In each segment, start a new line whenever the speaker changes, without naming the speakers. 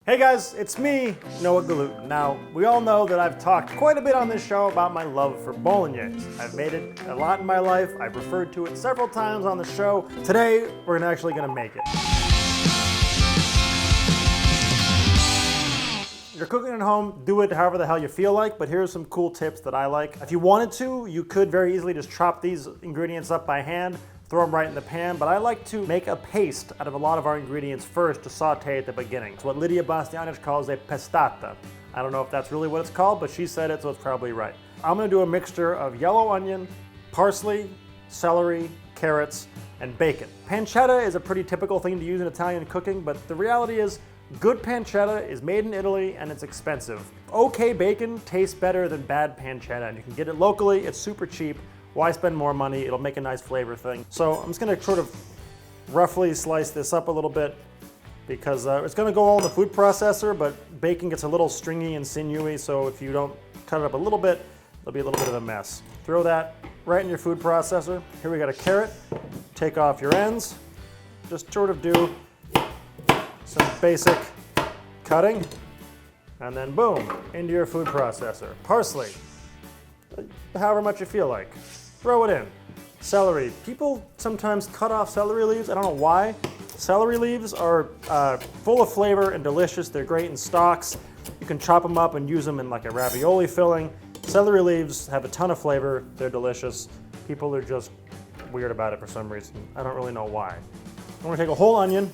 Hey guys, it's me, Noah Galuten. Now, we all know that I've talked quite a bit on this show about my love for Bolognese. I've made it a lot in my life. I've referred to it several times on the show. Today, we're actually gonna make it. You're cooking at home, do it however the hell you feel like, but here's some cool tips that I like. If you wanted to, you could very easily just chop these ingredients up by hand, throw them right in the pan, but I like to make a paste out of a lot of our ingredients first to saute at the beginning. It's what Lydia Bastianich calls a pestata. I don't know if that's really what it's called, but she said it, so it's probably right. I'm gonna do a mixture of yellow onion, parsley, celery, carrots, and bacon. Pancetta is a pretty typical thing to use in Italian cooking, but the reality is, good pancetta is made in Italy and it's expensive. Okay bacon tastes better than bad pancetta, and you can get it locally, it's super cheap. Why spend more money? It'll make a nice flavor thing. So I'm just gonna sort of roughly slice this up a little bit because it's gonna go all in the food processor, but bacon gets a little stringy and sinewy, so if you don't cut it up a little bit, it'll be a little bit of a mess. Throw that right in your food processor. Here we got a carrot. Take off your ends. Just sort of do some basic cutting, and then boom, into your food processor. Parsley, however much you feel like. Throw it in. Celery. People sometimes cut off celery leaves. I don't know why. Celery leaves are full of flavor and delicious. They're great in stocks. You can chop them up and use them in like a ravioli filling. Celery leaves have a ton of flavor. They're delicious. People are just weird about it for some reason. I don't really know why. I'm gonna take a whole onion.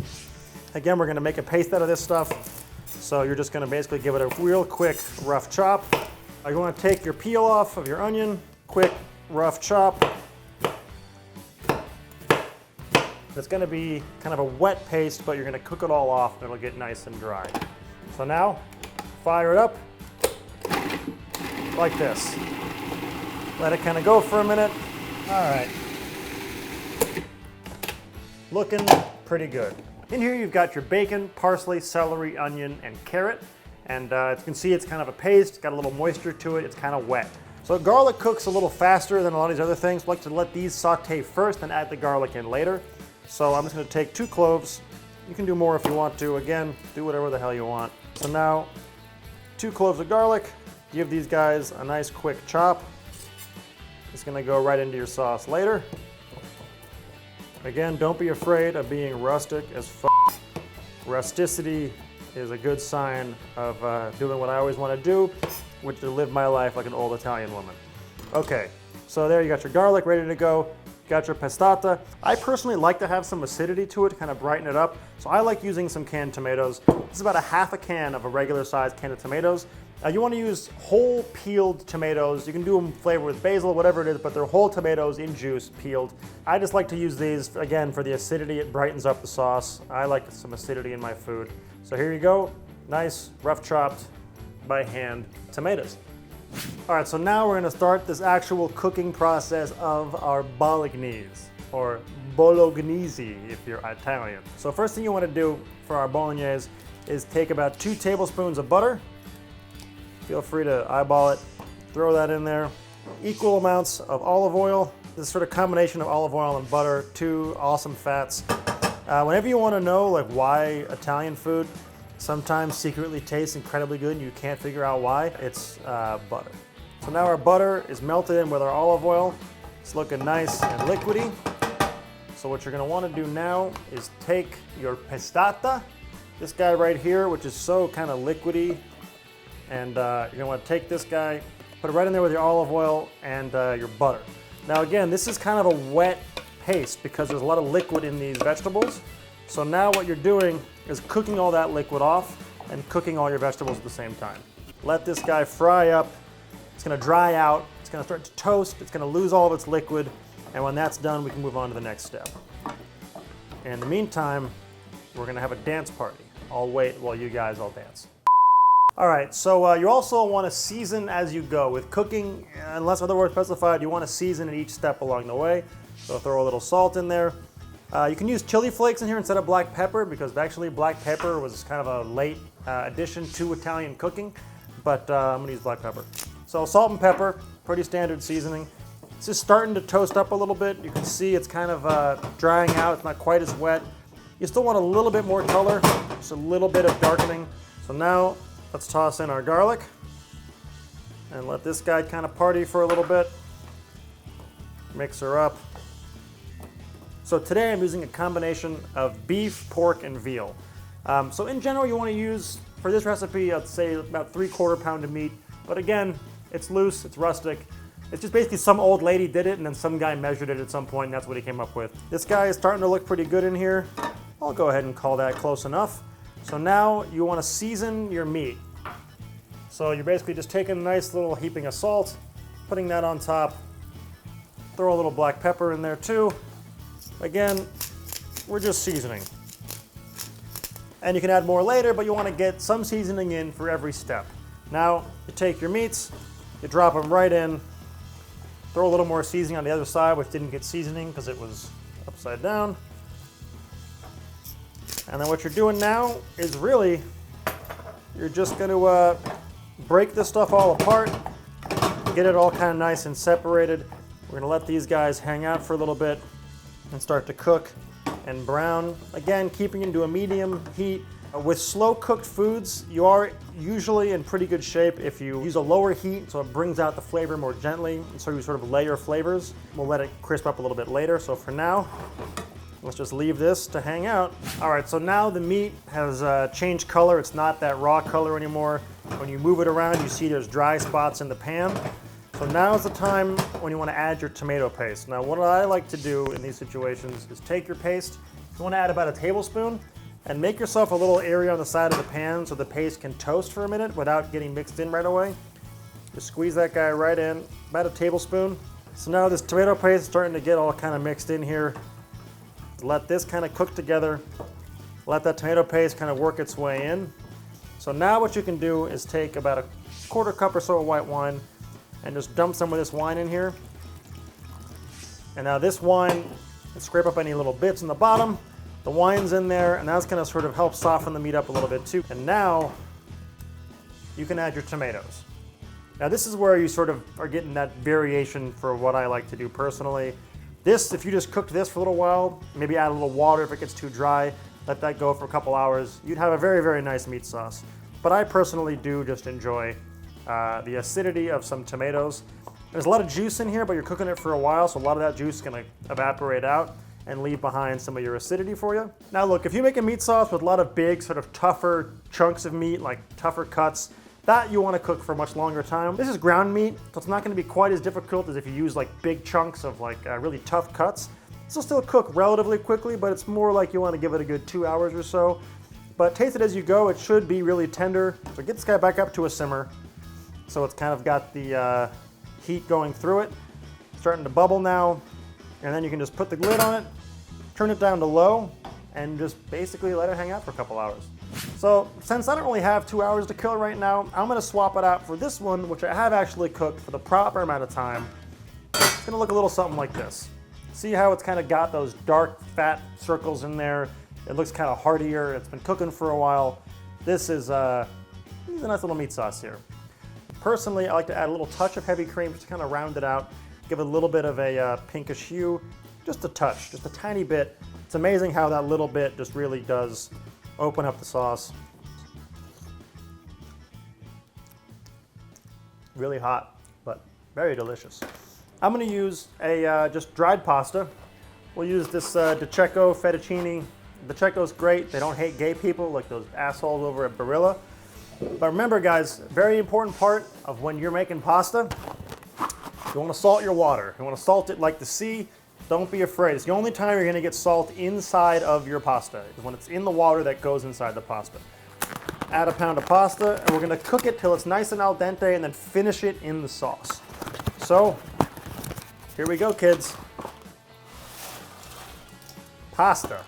Again, we're gonna make a paste out of this stuff. So you're just gonna basically give it a real quick, rough chop. You wanna take your peel off of your onion, quick, rough chop. It's gonna be kind of a wet paste, but you're gonna cook it all off and it'll get nice and dry. So now, fire it up like this. Let it kind of go for a minute. All right. Looking pretty good. In here you've got your bacon, parsley, celery, onion, and carrot. And as you can see, it's kind of a paste, it's got a little moisture to it, it's kind of wet. So garlic cooks a little faster than a lot of these other things. I like to let these saute first and add the garlic in later. So I'm just gonna take 2 cloves. You can do more if you want to. Again, do whatever the hell you want. So now, 2 cloves of garlic. Give these guys a nice quick chop. It's gonna go right into your sauce later. Again, don't be afraid of being rustic as f***. Rusticity is a good sign of doing what I always want to do, which is to live my life like an old Italian woman. Okay, so there you got your garlic ready to go. Got your pestata. I personally like to have some acidity to it to kind of brighten it up, so I like using some canned tomatoes. This is about a half a can of a regular sized can of tomatoes. You want to use whole peeled tomatoes. You can do them flavored with basil, whatever it is, but they're whole tomatoes in juice, peeled. I just like to use these, again, for the acidity. It brightens up the sauce. I like some acidity in my food. So here you go, nice, rough chopped by hand tomatoes. All right, so now we're gonna start this actual cooking process of our Bolognese, or Bowl-oh-gnays if you're Italian. So first thing you wanna do for our Bolognese is take about 2 tablespoons of butter. Feel free to eyeball it, throw that in there. Equal amounts of olive oil. This sort of combination of olive oil and butter, 2 awesome fats. Whenever you want to know like why Italian food sometimes secretly tastes incredibly good and you can't figure out why, it's butter. So now our butter is melted in with our olive oil. It's looking nice and liquidy. So what you're going to want to do now is take your pestata, this guy right here, which is so kind of liquidy, and you're going to want to take this guy, put it right in there with your olive oil and your butter. Now again, this is kind of a wet paste because there's a lot of liquid in these vegetables. So now what you're doing is cooking all that liquid off and cooking all your vegetables at the same time. Let this guy fry up. It's gonna dry out. It's gonna start to toast. It's gonna lose all of its liquid. And when that's done, we can move on to the next step. In the meantime, we're gonna have a dance party. I'll wait while you guys all dance. All right, so you also want to season as you go. With cooking, unless otherwise specified, you want to season at each step along the way. So throw a little salt in there. You can use chili flakes in here instead of black pepper because actually black pepper was kind of a late addition to Italian cooking, but I'm gonna use black pepper. So salt and pepper, pretty standard seasoning. It's just starting to toast up a little bit. You can see it's kind of drying out. It's not quite as wet. You still want a little bit more color, just a little bit of darkening. So now let's toss in our garlic and let this guy kind of party for a little bit. Mix her up. So today I'm using a combination of beef, pork, and veal. So in general, you want to use, for this recipe, I'd say about 3/4 pound of meat. But again, it's loose, it's rustic. It's just basically some old lady did it and then some guy measured it at some point and that's what he came up with. This guy is starting to look pretty good in here. I'll go ahead and call that close enough. So now you want to season your meat. So you're basically just taking a nice little heaping of salt, putting that on top. Throw a little black pepper in there too. Again, we're just seasoning. And you can add more later, but you want to get some seasoning in for every step. Now, you take your meats, you drop them right in, throw a little more seasoning on the other side, which didn't get seasoning because it was upside down. And then what you're doing now is really, you're just going to break this stuff all apart, get it all kind of nice and separated. We're going to let these guys hang out for a little bit and start to cook and brown. Again, keeping into a medium heat. With slow cooked foods, you are usually in pretty good shape if you use a lower heat, so it brings out the flavor more gently, and so you sort of layer flavors. We'll let it crisp up a little bit later, so for now, let's just leave this to hang out. All right, so now the meat has changed color. It's not that raw color anymore. When you move it around, you see there's dry spots in the pan. So now is the time when you want to add your tomato paste. Now what I like to do in these situations is take your paste, you want to add about a tablespoon, and make yourself a little area on the side of the pan so the paste can toast for a minute without getting mixed in right away. Just squeeze that guy right in, about a tablespoon. So now this tomato paste is starting to get all kind of mixed in here. Let this kind of cook together. Let that tomato paste kind of work its way in. So now what you can do is take about a 1/4 cup or so of white wine and just dump some of this wine in here. And now this wine, scrape up any little bits in the bottom. The wine's in there, and that's gonna sort of help soften the meat up a little bit too. And now, you can add your tomatoes. Now this is where you sort of are getting that variation for what I like to do personally. This, if you just cooked this for a little while, maybe add a little water if it gets too dry, let that go for a couple hours, you'd have a very, very nice meat sauce. But I personally do just enjoy the acidity of some tomatoes. There's a lot of juice in here, but you're cooking it for a while, so a lot of that juice is gonna evaporate out and leave behind some of your acidity for you. Now look, if you make a meat sauce with a lot of big, sort of tougher chunks of meat, like tougher cuts, that you wanna cook for a much longer time. This is ground meat, so it's not gonna be quite as difficult as if you use like big chunks of like really tough cuts. This will still cook relatively quickly, but it's more like you wanna give it a good 2 hours or so. But taste it as you go, it should be really tender. So get this guy back up to a simmer. So it's kind of got the heat going through it. Starting to bubble now. And then you can just put the lid on it, turn it down to low, and just basically let it hang out for a couple hours. So since I don't really have 2 hours to kill right now, I'm gonna swap it out for this one, which I have actually cooked for the proper amount of time. It's gonna look a little something like this. See how it's kind of got those dark fat circles in there? It looks kind of heartier. It's been cooking for a while. This is a nice little meat sauce here. Personally, I like to add a little touch of heavy cream just to kind of round it out, give it a little bit of a pinkish hue, just a touch, just a tiny bit. It's amazing how that little bit just really does open up the sauce. Really hot, but very delicious. I'm gonna use a just dried pasta. We'll use this Di Cecco fettuccine. Di Cecco's great. They don't hate gay people like those assholes over at Barilla. But remember guys, very important part of when you're making pasta, you want to salt your water. You want to salt it like the sea. Don't be afraid. It's the only time you're going to get salt inside of your pasta, is when it's in the water that goes inside the pasta. Add a pound of pasta, and we're going to cook it till it's nice and al dente, and then finish it in the sauce. So, here we go, kids. Pasta.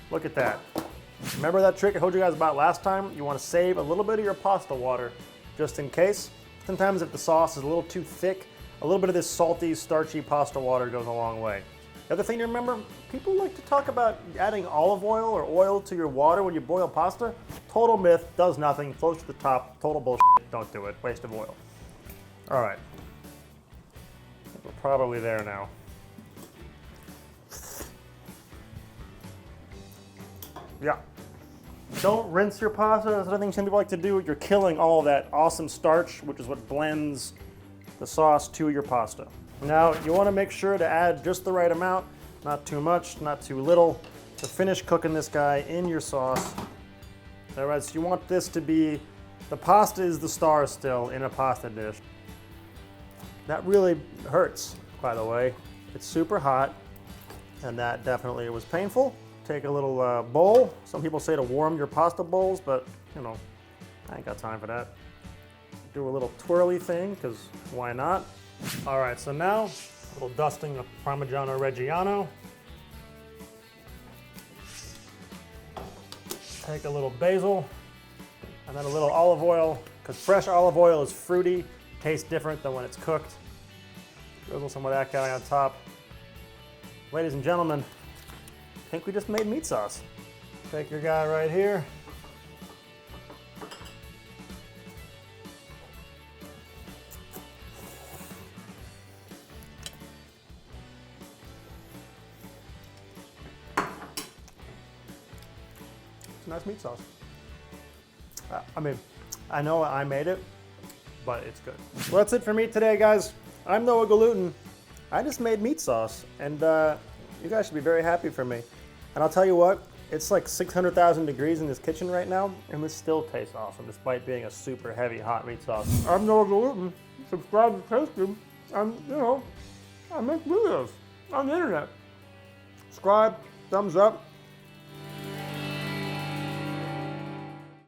Look at that. Remember that trick I told you guys about last time? You want to save a little bit of your pasta water just in case. Sometimes if the sauce is a little too thick, a little bit of this salty, starchy pasta water goes a long way. The other thing to remember, people like to talk about adding olive oil or oil to your water when you boil pasta. Total myth, does nothing, floats to the top, total bullshit, don't do it, waste of oil. All right, I think we're probably there now. Yeah. Don't rinse your pasta. That's another thing some people like to do. You're killing all of that awesome starch, which is what blends the sauce to your pasta. Now, you want to make sure to add just the right amount, not too much, not too little, to finish cooking this guy in your sauce. All right, so you want this to be, the pasta is the star still in a pasta dish. That really hurts, by the way. It's super hot, and that definitely was painful. Take a little bowl. Some people say to warm your pasta bowls, but you know, I ain't got time for that. Do a little twirly thing, because why not? All right, so now a little dusting of Parmigiano Reggiano. Take a little basil, and then a little olive oil, because fresh olive oil is fruity, tastes different than when it's cooked. Drizzle some of that guy on top. Ladies and gentlemen, I think we just made meat sauce. Take your guy right here. It's a nice meat sauce. I mean, I know I made it, but it's good. Well, that's it for me today, guys. I'm Noah Galuten. I just made meat sauce, and you guys should be very happy for me. And I'll tell you what, it's like 600,000 degrees in this kitchen right now, and this still tastes awesome, despite being a super heavy, hot meat sauce. I'm Noah Galuten. Subscribe to Tasty. I make videos on the internet. Subscribe, thumbs up.